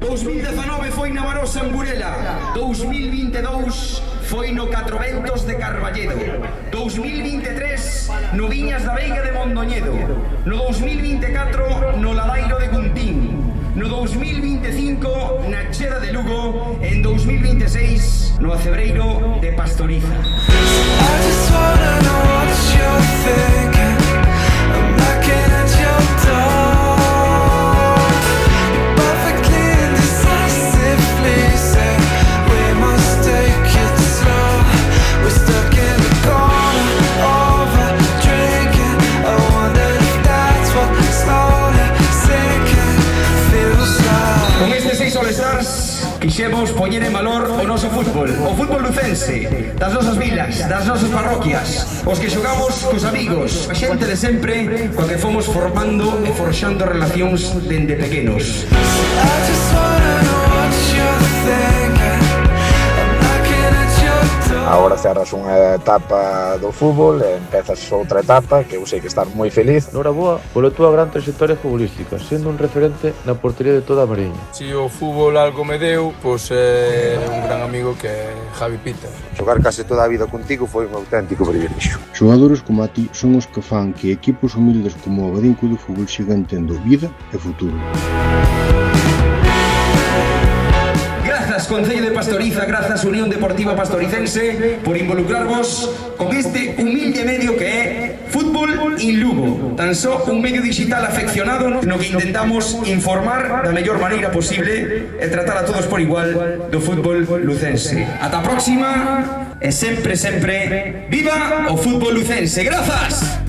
2019 foi na Barosa en Burela, 2022 foi no Catroventos de Carballedo, 2023 no Viñas da Veiga de Mondoñedo, no 2024 no Ladairo de Guntín, no 2025 na Cheda de Lugo, en 2026 no Acebreiro de Pastoriza. Con estes 6 All-Stars quixemos poñer en valor o noso fútbol, o fútbol lucense, das nosas vilas, das nosas parroquias, os que xogamos cos amigos, a xente de sempre, coa que fomos formando e forxando relacións dende pequenos. Agora cerras unha etapa do fútbol e empezas outra etapa que eu sei que estás moi feliz. Noraboa pola túa gran trayectoria futbolística, sendo un referente na portería de toda a Mariña. Si o fútbol algo me deu, pois é un gran amigo que é Javi Pita. Xogar case toda a vida contigo foi un auténtico privilexio. Xogadores como a ti son os que fan que equipos humildes como o Abadín Club de Fútbol sigan tendo vida e futuro. Grazas Concello de Pastoriza, grazas Unión Deportiva Pastoricense por involucrarvos con este humilde medio que é Fútbol in Lugo. Tan só un medio digital afeccionado no que intentamos informar da mellor maneira posible e tratar a todos por igual do fútbol lucense. Ata a próxima e sempre, sempre, viva o fútbol lucense. Grazas!